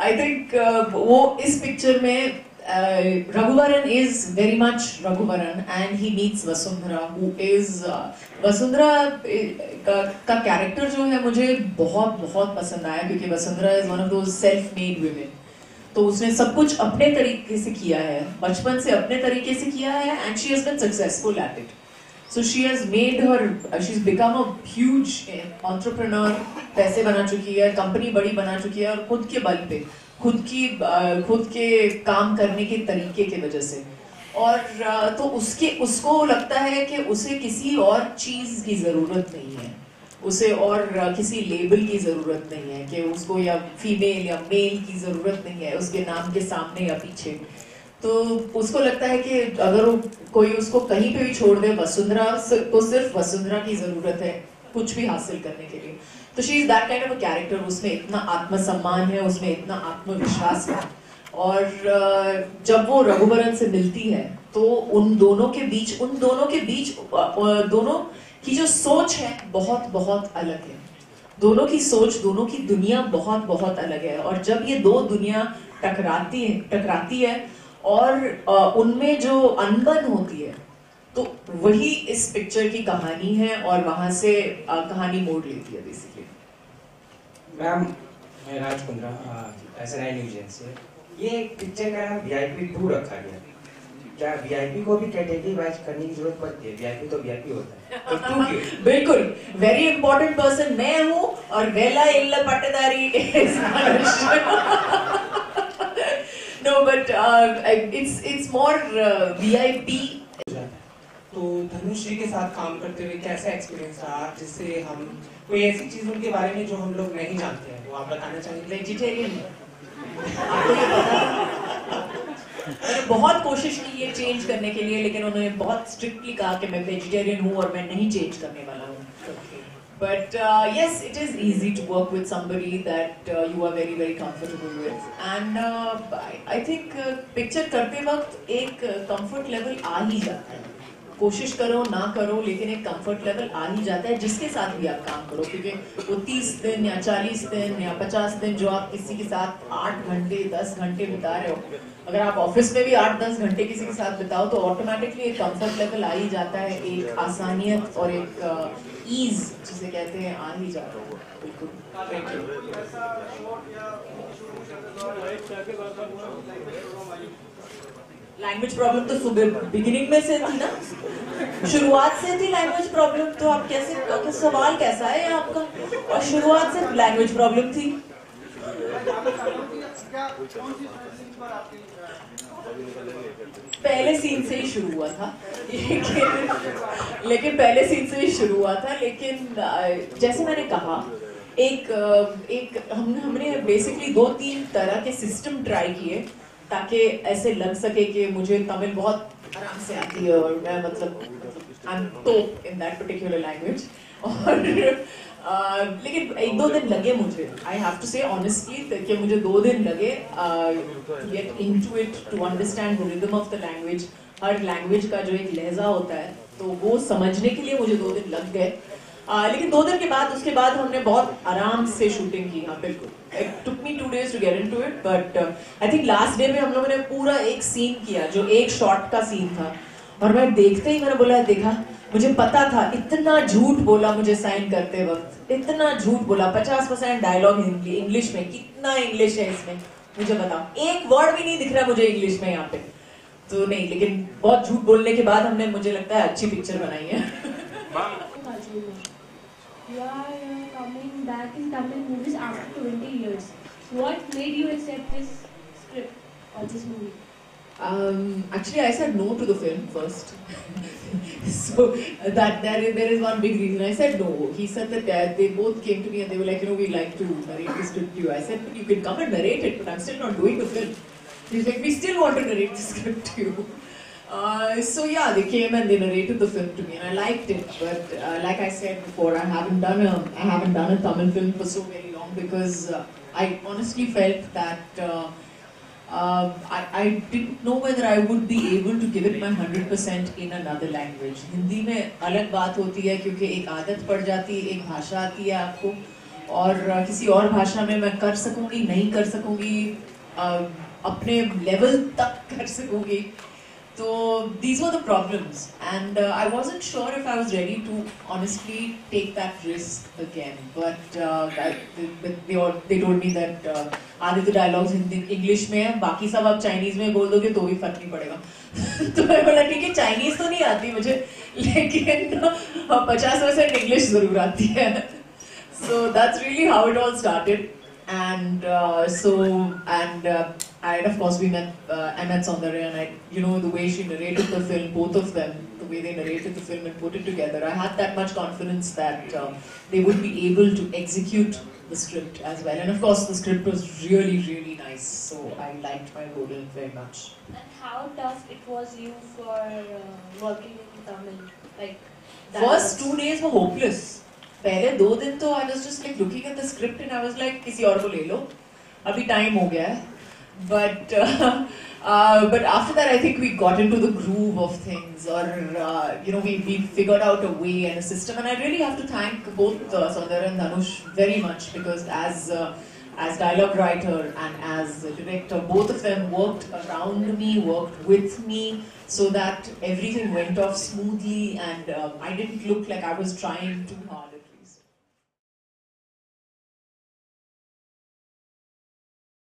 I think वो इस picture में Raghuvaran is very much Raghuvaran and he meets Vasundhara who is Vasundhara का character जो है मुझे बहुत बहुत पसंद आया क्योंकि Vasundhara is one of those self-made women. तो उसने सब कुछ अपने तरीके से किया है, बचपन से अपने तरीके से किया है and she has been successful at it. So she has made her, she's become a huge entrepreneur, पैसे बना चुकी है, कंपनी बड़ी बना चुकी है और खुद के बल पे, खुद के काम करने के तरीके की वजह से और तो उसको लगता है कि उसे किसी और चीज़ की ज़रूरत नहीं है, उसे और किसी लेबल की ज़रूरत नहीं है कि उसको या फीमेल या मेल की ज़रूरत नहीं है उसके नाम के सामने या पीछे. तो उसको लगता है कि अगर कोई उसको कहीं पे भी छोड़ दे वसुंधरा को सिर्फ वसुंधरा की ज़रूरत है कुछ भी हासिल करने के लिए. तो she is that kind of a character. उसमें इतना आत्मसम्मान है, उसमें इतना आत्मविश्वास है और जब वो रघुवरन से मिलती है तो उन दोनों के बीच दोनों की जो सोच है बहुत बहुत अलग है. दोनों की सोच, दोनों की दुनिया बहुत बहुत अलग है और जब ये दो दुनिया टकराती है और उनमें जो अनबन होती है तो वही इस पिक्चर की कहानी है और वहां से कहानी मोड़ लेती है बेसिकली. मैम, मैं Raj Kundra SNI news agency. ये पिक्चर का नाम VIP 2 रखा गया. क्या VIP को भी कैटेगरी वाइज करने की जरूरत पड़ती है? VIP तो VIP होता है, तो 2 क्यों? बिल्कुल, वेरी इंपॉर्टेंट पर्सन मैं हूँ और वेला इल्ला पट्टेदारी No, but it's more VIP. तो धनुश्री के साथ काम करते हुए कैसा एक्सपीरियंस रहा, जिससे हम कोई ऐसी चीज उनके बारे में जो हम लोग नहीं जानते हैं वो आप बताना चाहेंगे? वेजिटेरियन आपको ये पता? मैंने बहुत कोशिश की ये चेंज करने के लिए लेकिन उन्होंने बहुत स्ट्रिक्टली कहा कि मैं वेजिटेरियन हूँ और मैं नहीं चेंज करने वाला हूँ. But yes, it is easy to work with somebody that you are very very comfortable with, and I think picture करते वक्त एक comfort level आ ही जाता है. कोशिश करो ना करो लेकिन एक comfort level आ ही जाता है जिसके साथ भी आप काम करो, क्योंकि वो 30 दिन या 40 दिन या 50 दिन जो आप किसी के साथ 8 घंटे 10 घंटे बिता रहे हो, अगर आप ऑफिस में भी 8-10 घंटे किसी के साथ बिताओ तो ऑटोमेटिकली एक कंफर्ट लेवल आ ही जाता है, एक आसानियत और एक ईज जिसे कहते हैं आ ही जाता है. बिल्कुल. लैंग्वेज प्रॉब्लम तो सुबह बिगिनिंग में से थी ना, शुरुआत से थी लैंग्वेज प्रॉब्लम. तो आप कैसे सवाल कैसा है ये आपका? और शुरुआत से लैंग्वेज प्रॉब्लम थी. पहले सीन से ही शुरू हुआ था लेकिन पहले सीन से ही शुरू हुआ था लेकिन जैसे मैंने कहा हमने बेसिकली 2-3 तरह के सिस्टम ट्राई किए ताकि ऐसे लग सके कि मुझे तमिल बहुत आराम से आती है और मैं मतलब I am top in that particular language. और लेकिन 1-2 दिन लगे मुझे, I have to say honestly कि मुझे 2 दिन लगे to get into it, to understand the rhythm of the language. हर लैंग्वेज का जो एक लहजा होता है तो वो समझने के लिए मुझे 2 दिन लग गए. लेकिन 2 दिन के बाद उसके बाद हमने बहुत आराम से शूटिंग की. हाँ बिल्कुल, it took me 2 days to get into it, but I think last day में हम लोगों ने पूरा एक सीन किया जो एक शॉट का सीन था और मैं देखते ही मैंने बोला देखा, मुझे पता था इतना झूठ बोला मुझे साइन करते वक्त, इतना झूठ बोला. 50% डायलॉग हिंदी इंग्लिश में, कितना इंग्लिश है इसमें मुझे बताओ, एक वर्ड भी नहीं दिख रहा मुझे इंग्लिश में यहाँ पे. तो नहीं, लेकिन बहुत झूठ बोलने के बाद हमने मुझे लगता है अच्छी पिक्चर बनाई है. You are coming back in Tamil movies after 20 years. What made you accept this script or this movie? Actually, I said no to the film first. So that there is one big reason. I said no. He said that they both came to me and they were like, you know, we'd like to narrate this script to you. I said, you can come and narrate it, but I'm still not doing the film. He's like, we still want to narrate the script to you. So yeah, they came and they narrated the film to me, and I liked it. But like I said before, I haven't done a Tamil film for so very long because I honestly felt that I didn't know whether I would be able to give it my 100% in another language. Hindi में अलग बात होती है क्योंकि एक आदत पड़ जाती है, एक भाषा आती है आपको, और किसी और भाषा में मैं कर सकूंगी नहीं कर सकूंगी, अपने लेवल तक कर सकूंगी. So these were the problems, and I wasn't sure if I was ready to honestly take that risk again. But they told me that आधे तो dialogues हिंदी English में है, बाकी सब आप Chinese में बोल दोगे तो भी फर्क नहीं पड़ेगा. तो मैं बोला ठीक है, Chinese तो नहीं आती मुझे, लेकिन 50% English जरूर आती है. So that's really how it all started. And and of course we met Annette Saundarya, and the way she narrated the film, both of them, the way they narrated the film and put it together, I had that much confidence that they would be able to execute the script as well. And of course the script was really, really nice, so I liked my role in it very much. And how tough it was you for working in Tamil, like First 2 days were hopeless. पहले 2 दिन तो I was just like looking at the script and I was like किसी और को ले लो, अभी time हो गया है. But after that I think we got into the groove of things, or we figured out a way and a system, and I really have to thank both Saundarya and Dhanush very much, because as dialogue writer and as director, both of them worked around me, worked with me, so that everything went off smoothly, and I didn't look like I was trying too hard.